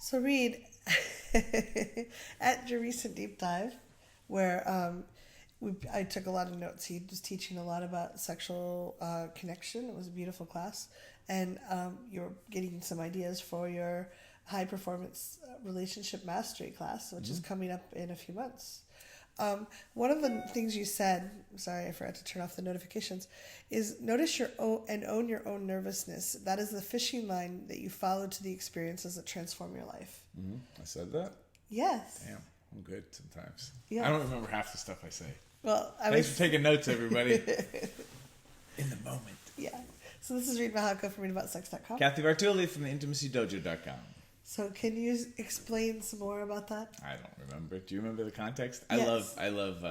So Reid, at your recent deep dive, where I took a lot of notes. He was teaching a lot about sexual connection. It was a beautiful class, and you're getting some ideas for your high performance relationship mastery class, which is coming up in a few months. One of the things you said, sorry, I forgot to turn off the notifications, is notice your own and own your own nervousness. That is the fishing line that you follow to the experiences that transform your life. Mm-hmm. I said that? Yes. Damn, I'm good sometimes. Yeah. I don't remember half the stuff I say. Well, Thanks for taking notes, everybody. In the moment. Yeah. So this is Reid Mahako from readaboutsex.com. Cathy Vartuli from the intimacydojo.com. So can you explain some more about that? I don't remember. Do you remember the context? Yes. I love,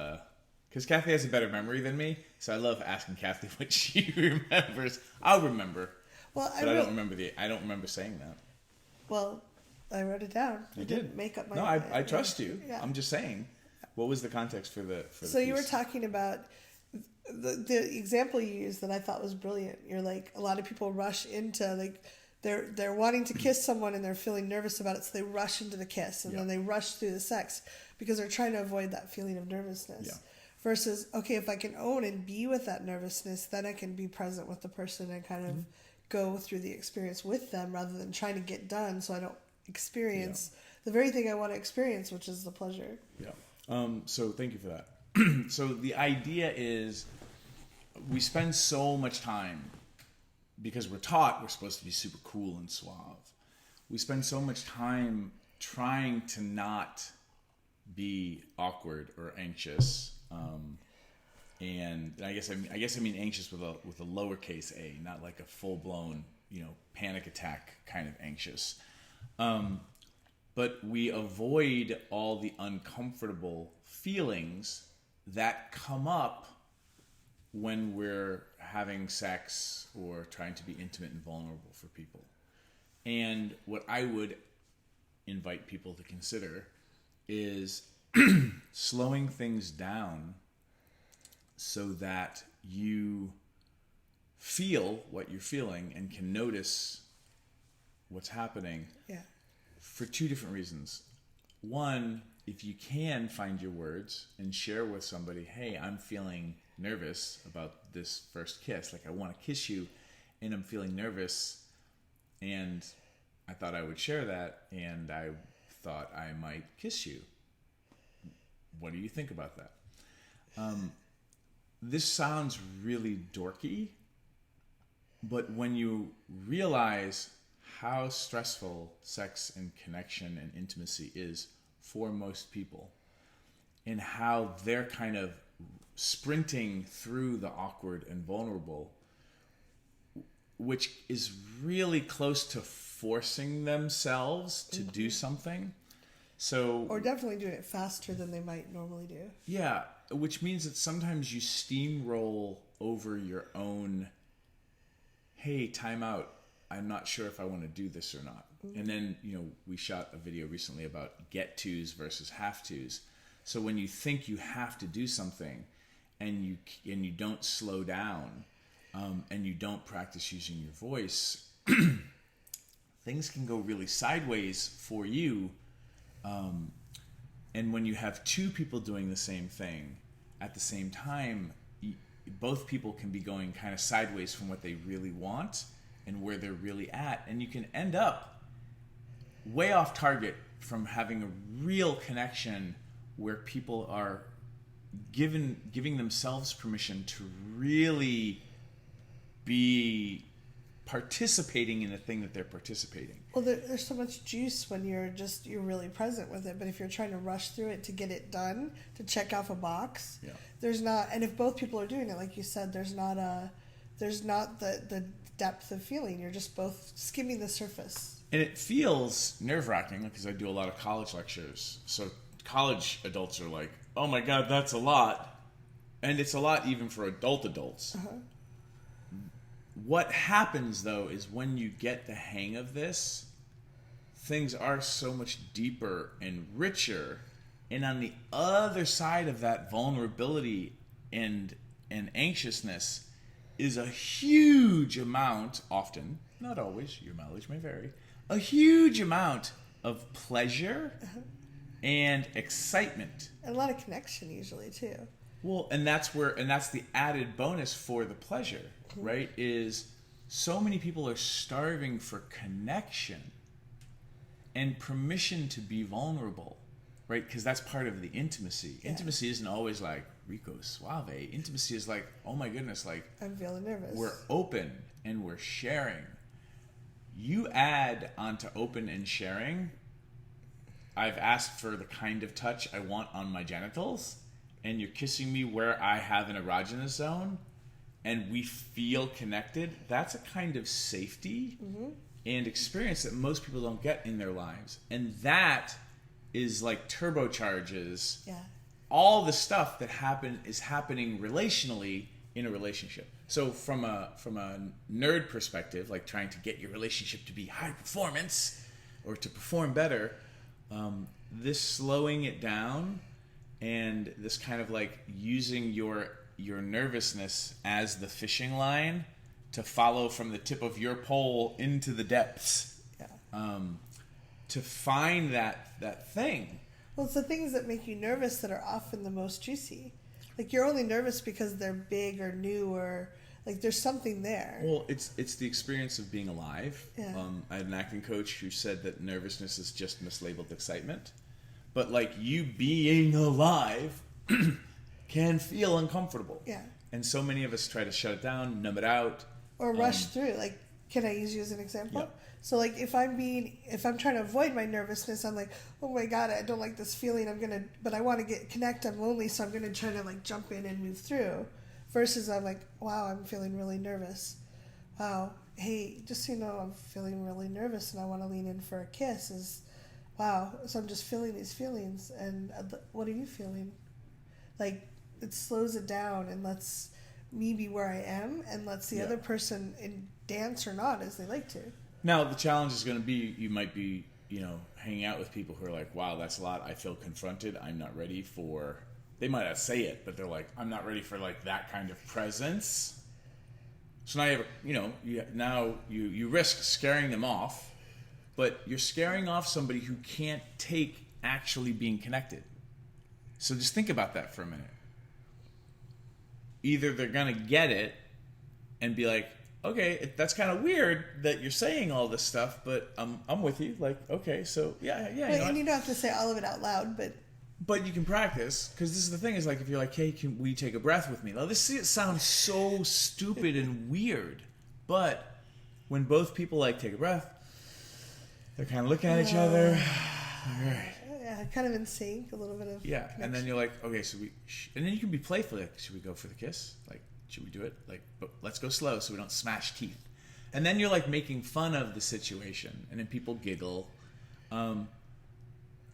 because Cathy has a better memory than me, so I love asking Cathy what she remembers. I'll remember. Well, I don't remember saying that. Well, I wrote it down. You didn't did. make up my. No, I trust you. Yeah. I'm just saying. What was the context for the So you were piece? talking about the example you used that I thought was brilliant. You're like, a lot of people rush into like. They're wanting to kiss someone and they're feeling nervous about it, so they rush into the kiss and then they rush through the sex because they're trying to avoid that feeling of nervousness. Yeah. Versus, okay, if I can own and be with that nervousness, then I can be present with the person and kind of go through the experience with them rather than trying to get done so I don't experience the very thing I want to experience, which is the pleasure. Yeah. So thank you for that. So the idea is we spend so much time because we're taught we're supposed to be super cool and suave. We spend so much time trying to not be awkward or anxious, and I guess I mean anxious with a lowercase a, not like a full blown panic attack kind of anxious. But we avoid all the uncomfortable feelings that come up when we're having sex or trying to be intimate and vulnerable for people. And what I would invite people to consider is slowing things down so that you feel what you're feeling and can notice what's happening for two different reasons. One, if you can find your words and share with somebody, hey, I'm feeling nervous about this first kiss. Like, I want to kiss you and I'm feeling nervous, and I thought I would share that, and I thought I might kiss you. What do you think about that? This sounds really dorky, but when you realize how stressful sex and connection and intimacy is for most people, and how they're kind of sprinting through the awkward and vulnerable, which is really close to forcing themselves to do something. So, or definitely doing it faster than they might normally do. Yeah, which means that sometimes you steamroll over your own, hey, time out, I'm not sure if I want to do this or not. And then, we shot a video recently about get-tos versus have-tos. So when you think you have to do something and you don't slow down, and you don't practice using your voice, things can go really sideways for you. And when you have two people doing the same thing at the same time, both people can be going kind of sideways from what they really want and where they're really at. And you can end up way off target from having a real connection where people are giving themselves permission to really be participating in the thing that they're participating. Well, there's so much juice when you're really present with it, but if you're trying to rush through it to get it done, to check off a box, there's not. And if both people are doing it, like you said, there's not the depth of feeling. You're just both skimming the surface. And it feels nerve-wracking because I do a lot of college lectures. So college adults are like, "Oh my God, that's a lot," and it's a lot even for adults. Uh-huh. What happens, though, is when you get the hang of this, things are so much deeper and richer. And on the other side of that vulnerability and anxiousness is a huge amount, often, not always, your mileage may vary, a huge amount of pleasure and excitement. And a lot of connection usually too. Well, and that's the added bonus for the pleasure, right? Is so many people are starving for connection and permission to be vulnerable, right? Because that's part of the intimacy. Yeah. Intimacy isn't always like rico suave. Intimacy is like, oh my goodness, like I'm feeling nervous. we're open and we're sharing. You add onto open and sharing, I've asked for the kind of touch I want on my genitals, and you're kissing me where I have an erogenous zone, and we feel connected. That's a kind of safety and experience that most people don't get in their lives. And that is like turbocharges all the stuff that is happening relationally in a relationship. So from a nerd perspective, like trying to get your relationship to be high performance or to perform better, this slowing it down and this kind of like using your nervousness as the fishing line to follow from the tip of your pole into the depths, to find that thing. Well, it's the things that make you nervous that are often the most juicy. Like you're only nervous because they're big or new or like there's something there. Well, it's the experience of being alive. Yeah. I had an acting coach who said that nervousness is just mislabeled excitement. But like you being alive can feel uncomfortable. Yeah. And so many of us try to shut it down, numb it out. Or rush through. Like, can I use you as an example? Yeah. So like if I'm trying to avoid my nervousness, I'm like, oh my God, I don't like this feeling. But I want to connect. I'm lonely, so I'm gonna try to like jump in and move through. Versus I'm like, wow, I'm feeling really nervous. Wow, hey, just so you know, I'm feeling really nervous and I want to lean in for a kiss. Wow, so I'm just feeling these feelings. And what are you feeling? Like it slows it down and lets me be where I am and lets the other person dance or not as they like to. Now, the challenge is going to be, you might be, hanging out with people who are like, wow, that's a lot. I feel confronted. I'm not ready for, they might not say it, but they're like, I'm not ready for like that kind of presence. So now you risk scaring them off, but you're scaring off somebody who can't take actually being connected. So just think about that for a minute. Either they're going to get it and be like, okay, that's kind of weird that you're saying all this stuff, but I'm with you. Like, okay, so yeah. And you don't have to say all of it out loud, but you can practice, because this is the thing. Is like if you're like, hey, can we take a breath with me? Now this sounds so stupid and weird, but when both people like take a breath, they're kind of looking at each other. All right. Yeah, kind of in sync, a little bit of connection. And then you're like, okay, so and then you can be playful. Like, should we go for the kiss? Like, should we do it? Like, but let's go slow so we don't smash teeth. And then you're like making fun of the situation, and then people giggle.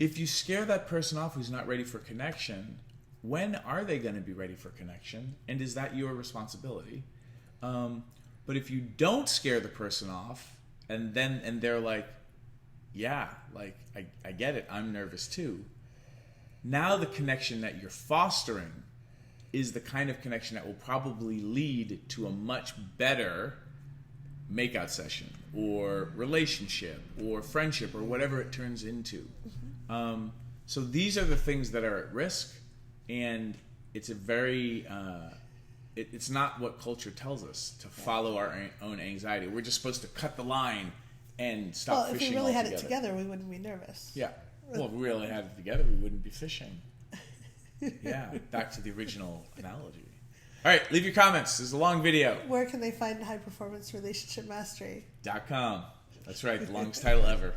If you scare that person off who's not ready for connection, when are they going to be ready for connection? And is that your responsibility? But if you don't scare the person off, and they're like, yeah, like I get it, I'm nervous too. Now the connection that you're fostering is the kind of connection that will probably lead to a much better makeout session or relationship or friendship or whatever it turns into. So these are the things that are at risk, and it's a very it's not what culture tells us to follow our own anxiety. We're just supposed to cut the line and stop fishing. If we really altogether. had it together, we wouldn't be nervous. Yeah. Well, if we really had it together, we wouldn't be fishing. Yeah, back to the original analogy. All right, leave your comments. This is a long video. Where can they find High Performance Relationship Mastery? .com. That's right, the longest title ever.